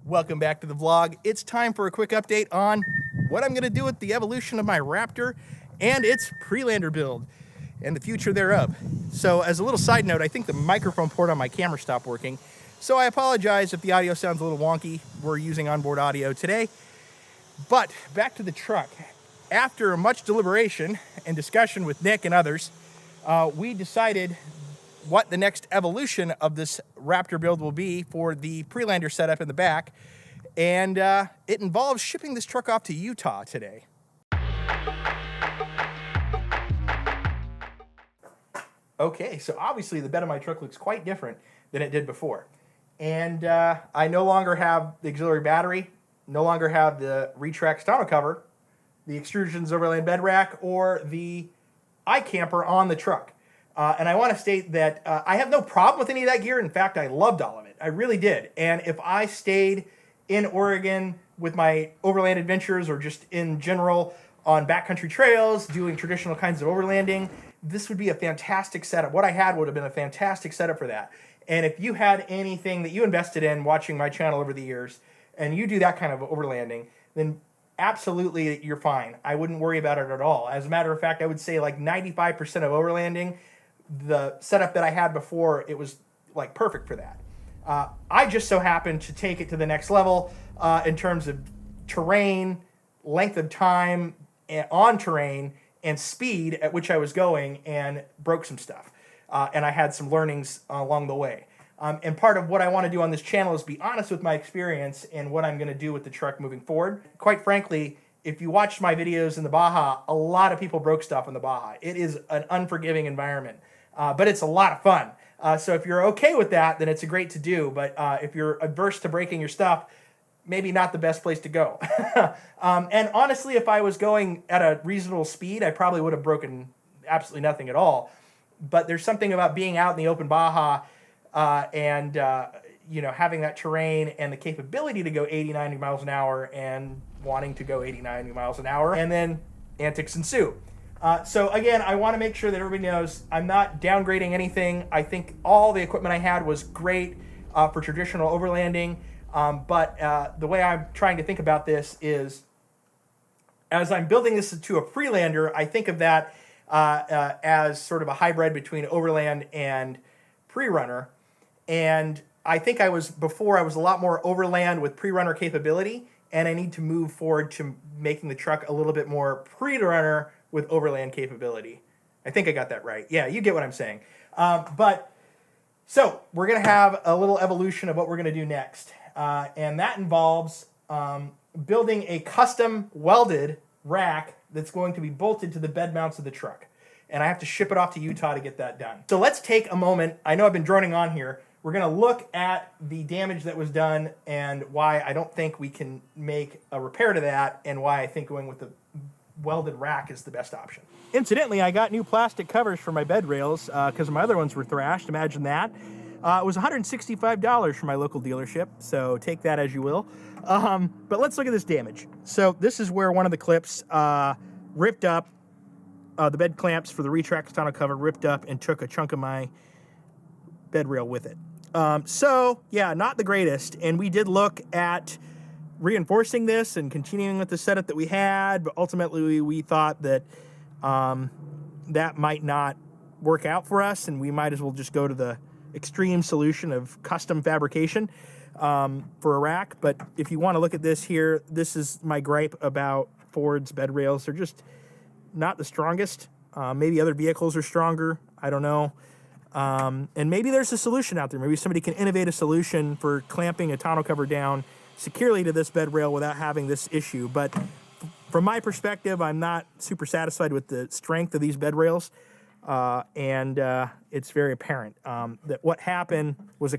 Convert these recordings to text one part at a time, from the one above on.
Welcome back to the vlog. It's time for a quick update on what I'm gonna do with the evolution of my Raptor and its PreLander build and the future thereof. So as a little side note, I think the microphone port on my camera stopped working. So I apologize if the audio sounds a little wonky. We're using onboard audio today. But back to the truck. After much deliberation and discussion with Nick and others, we decided what the next evolution of this Raptor build will be for the PreLander setup in the back. And it involves shipping this truck off to Utah today. Okay, so obviously the bed of my truck looks quite different than it did before. And I no longer have the auxiliary battery, no longer have the retract tonneau cover, the extrusions overland bed rack, or the iCamper on the truck. And I want to state that I have no problem with any of that gear. In fact, I loved all of it. I really did. And if I stayed in Oregon with my overland adventures or just in general on backcountry trails, doing traditional kinds of overlanding, this would be a fantastic setup. What I had would have been a fantastic setup for that. And if you had anything that you invested in watching my channel over the years, and you do that kind of overlanding, then absolutely you're fine. I wouldn't worry about it at all. As a matter of fact, I would say like 95% of overlanding, the setup that I had before, it was like perfect for that. I just so happened to take it to the next level in terms of terrain, length of time on terrain, and speed at which I was going, and broke some stuff. And I had some learnings along the way. And part of what I want to do on this channel is be honest with my experience and what I'm going to do with the truck moving forward. Quite frankly, if you watched my videos in the Baja, a lot of people broke stuff in the Baja. It is an unforgiving environment, but it's a lot of fun. So if you're okay with that, then it's great to do. But if you're averse to breaking your stuff, maybe not the best place to go. And honestly, if I was going at a reasonable speed, I probably would have broken absolutely nothing at all. But there's something about being out in the open Baja and you know, having that terrain and the capability to go 80, 90 miles an hour and wanting to go 80, 90 miles an hour, and then antics ensue. So again, I want to make sure that everybody knows I'm not downgrading anything. I think all the equipment I had was great for traditional overlanding. But the way I'm trying to think about this is, as I'm building this to a PreLander, I think of that as sort of a hybrid between overland and pre-runner. And I think before I was a lot more overland with pre-runner capability, and I need to move forward to making the truck a little bit more pre-runner with overland capability. I think I got that right. Yeah, you get what I'm saying. So we're going to have a little evolution of what we're going to do next. And that involves building a custom welded rack that's going to be bolted to the bed mounts of the truck. And I have to ship it off to Utah to get that done. So let's take a moment. I know I've been droning on here. We're going to look at the damage that was done and why I don't think we can make a repair to that, and why I think going with the welded rack is the best option. Incidentally, I got new plastic covers for my bed rails because my other ones were thrashed. Imagine that. It was $165 from my local dealership, so take that as you will. But let's look at this damage. So this is where one of the clips ripped up. The bed clamps for the retract tonneau cover ripped up and took a chunk of my bed rail with it. So yeah, not the greatest. And we did look at reinforcing this and continuing with the setup that we had, but ultimately we thought that that might not work out for us, and we might as well just go to the extreme solution of custom fabrication for a rack. But if you want to look at this here, this is my gripe about Ford's bed rails. They're just not the strongest. Maybe other vehicles are stronger. I don't know. And maybe there's a solution out there. Maybe somebody can innovate a solution for clamping a tonneau cover down securely to this bed rail without having this issue. But from my perspective, I'm not super satisfied with the strength of these bed rails. And it's very apparent that what happened was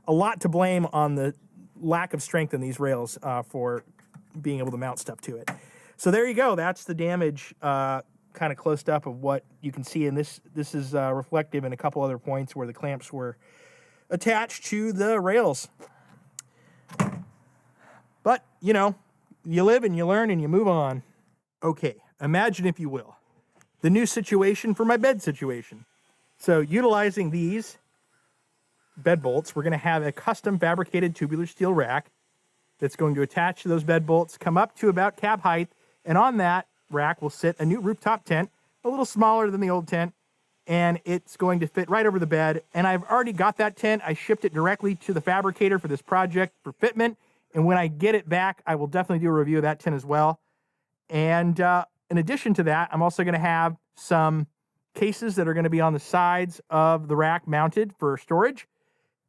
a lot to blame on the lack of strength in these rails for being able to mount stuff to it. So there you go. That's the damage kind of closed up of what you can see. And this is reflective in a couple other points where the clamps were attached to the rails. But, you know, you live and you learn and you move on. Okay, imagine, if you will, the new situation for my bed situation. So utilizing these bed bolts. We're going to have a custom fabricated tubular steel rack that's going to attach to those bed bolts, come up to about cab height, and on that rack will sit a new rooftop tent, a little smaller than the old tent, and it's going to fit right over the bed. And I've already got that tent. I shipped it directly to the fabricator for this project for fitment, and when I get it back, I will definitely do a review of that tent as well. And in addition to that, I'm also going to have some cases that are going to be on the sides of the rack mounted for storage,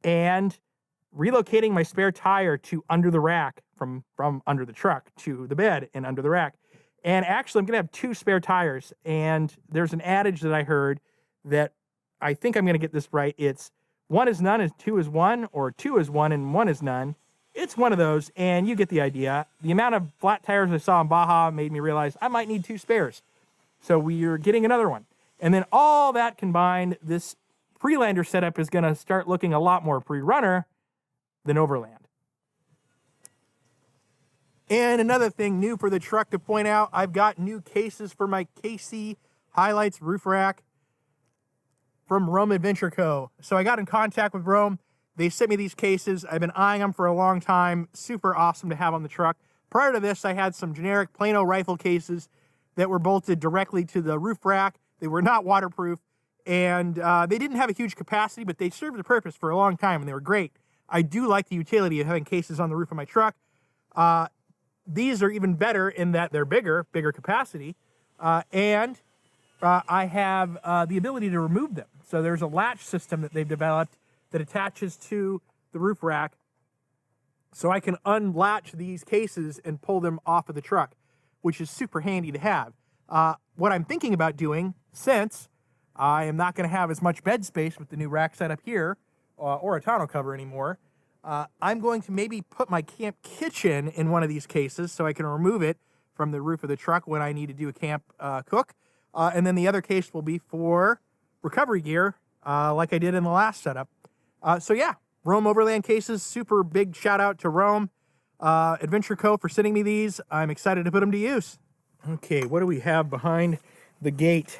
and relocating my spare tire to under the rack from under the truck to the bed and under the rack. And actually, I'm going to have 2 spare tires. And there's an adage that I heard that I think I'm going to get this right. It's 1 is none, and 2 is 1, or 2 is 1 and 1 is none. It's one of those, and you get the idea. The amount of flat tires I saw in Baja made me realize I might need 2 spares. So we're getting another one. And then all that combined, this PreLander setup is going to start looking a lot more pre-runner than Overland. And another thing new for the truck to point out, I've got new cases for my KC Highlights roof rack from Rome Adventure Co. So I got in contact with Rome. They sent me these cases. I've been eyeing them for a long time. Super awesome to have on the truck. Prior to this, I had some generic Plano rifle cases that were bolted directly to the roof rack. They were not waterproof, and they didn't have a huge capacity, but they served a purpose for a long time, and they were great. I do like the utility of having cases on the roof of my truck. These are even better in that they're bigger capacity, and I have the ability to remove them. So there's a latch system that they've developed that attaches to the roof rack, so I can unlatch these cases and pull them off of the truck, which is super handy to have. What I'm thinking about doing, since I am not going to have as much bed space with the new rack setup here, or a tonneau cover anymore, I'm going to maybe put my camp kitchen in one of these cases so I can remove it from the roof of the truck when I need to do a camp cook. And then the other case will be for recovery gear, like I did in the last setup. So yeah, Rome Overland cases, super big shout out to Rome Adventure Co. for sending me these. I'm excited to put them to use. Okay, what do we have behind the gate?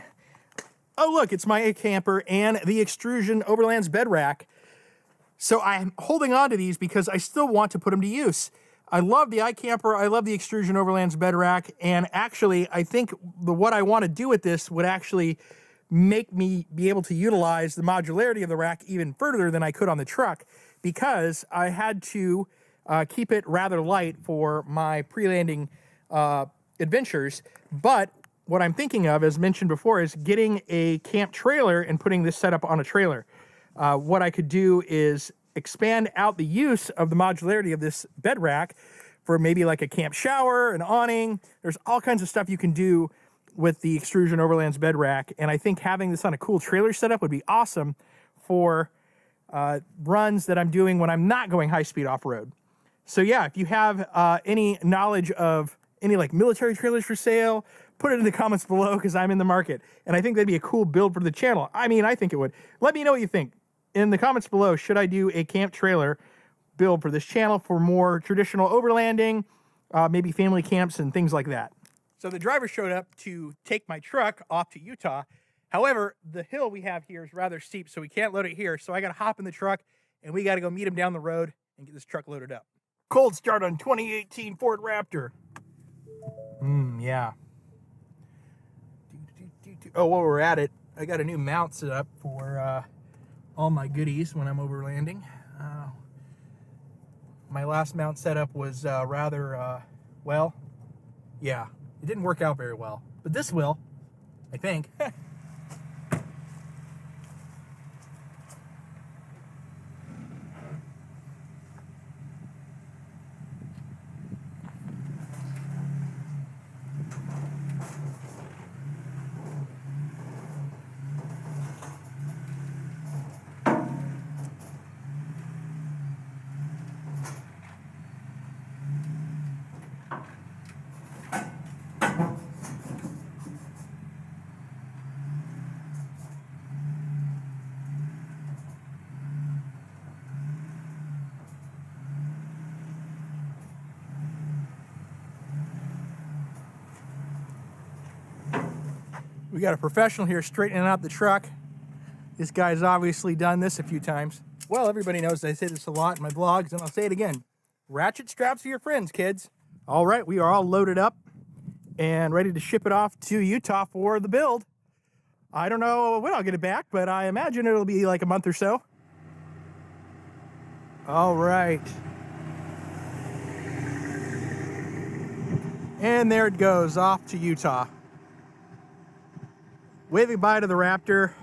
Oh, look, it's my camper and the Extrusion Overland's bed rack. So I'm holding on to these because I still want to put them to use. I love the iCamper. I love the Extrusion Overland's bed rack. And actually, I think what I want to do with this would actually make me be able to utilize the modularity of the rack even further than I could on the truck, because I had to keep it rather light for my pre-landing adventures. But what I'm thinking of, as mentioned before, is getting a camp trailer and putting this setup on a trailer. What I could do is expand out the use of the modularity of this bed rack for maybe like a camp shower, an awning. There's all kinds of stuff you can do with the Extrusion Overland's bed rack, and I think having this on a cool trailer setup would be awesome for runs that I'm doing when I'm not going high-speed off-road. So yeah, if you have any knowledge of any like military trailers for sale, put it in the comments below, because I'm in the market, and I think that'd be a cool build for the channel. I mean, I think it would. Let me know what you think in the comments below. Should I do a camp trailer build for this channel for more traditional overlanding, maybe family camps and things like that? So the driver showed up to take my truck off to Utah. However, the hill we have here is rather steep, so we can't load it here. So I got to hop in the truck, and we got to go meet him down the road and get this truck loaded up. Cold start on 2018 Ford Raptor. Yeah. Oh, while we're at it, I got a new mount set up for all my goodies when I'm overlanding. My last mount setup was rather, well, yeah, it didn't work out very well. But this will, I think. We got a professional here straightening out the truck. This guy's obviously done this a few times. Well, everybody knows I say this a lot in my vlogs, and I'll say it again. Ratchet straps for your friends, kids. All right, we are all loaded up and ready to ship it off to Utah for the build. I don't know when I'll get it back, but I imagine it'll be like a month or so. All right. And there it goes, off to Utah. Waving bye to the Raptor.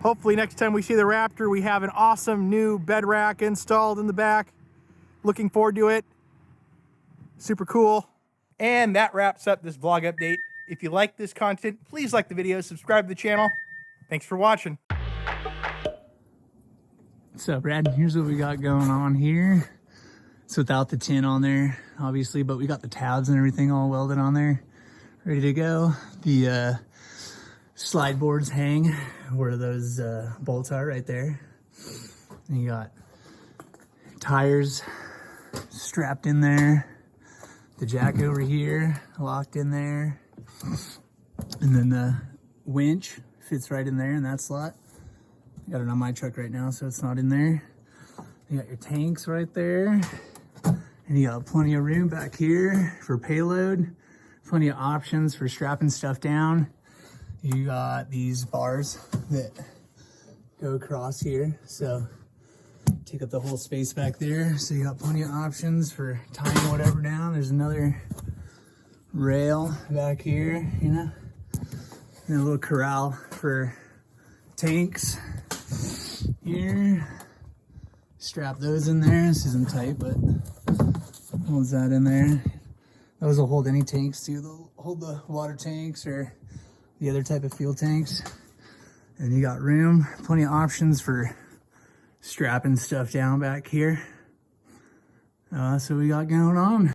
Hopefully next time we see the Raptor, we have an awesome new bed rack installed in the back. Looking forward to it. Super cool. And that wraps up this vlog update. If you like this content, please like the video, subscribe to the channel. Thanks for watching. What's up, Brad? Here's what we got going on here. It's without the tin on there, obviously, but we got the tabs and everything all welded on there, ready to go. The slide boards hang where those bolts are, right there. And you got tires strapped in there, the jack over here locked in there, and then the winch fits right in there in that slot. I got it on my truck right now, so it's not in there. You got your tanks right there, and you got plenty of room back here for payload, plenty of options for strapping stuff down. You got these bars that go across here, so take up the whole space back there. So you got plenty of options for tying whatever down. There's another rail back here, you know, and a little corral for tanks here. Strap those in there. This isn't tight, but holds that in there. Those will hold any tanks too. They'll hold the water tanks or the other type of fuel tanks. And you got room, plenty of options for strapping stuff down back here. That's what we got going on.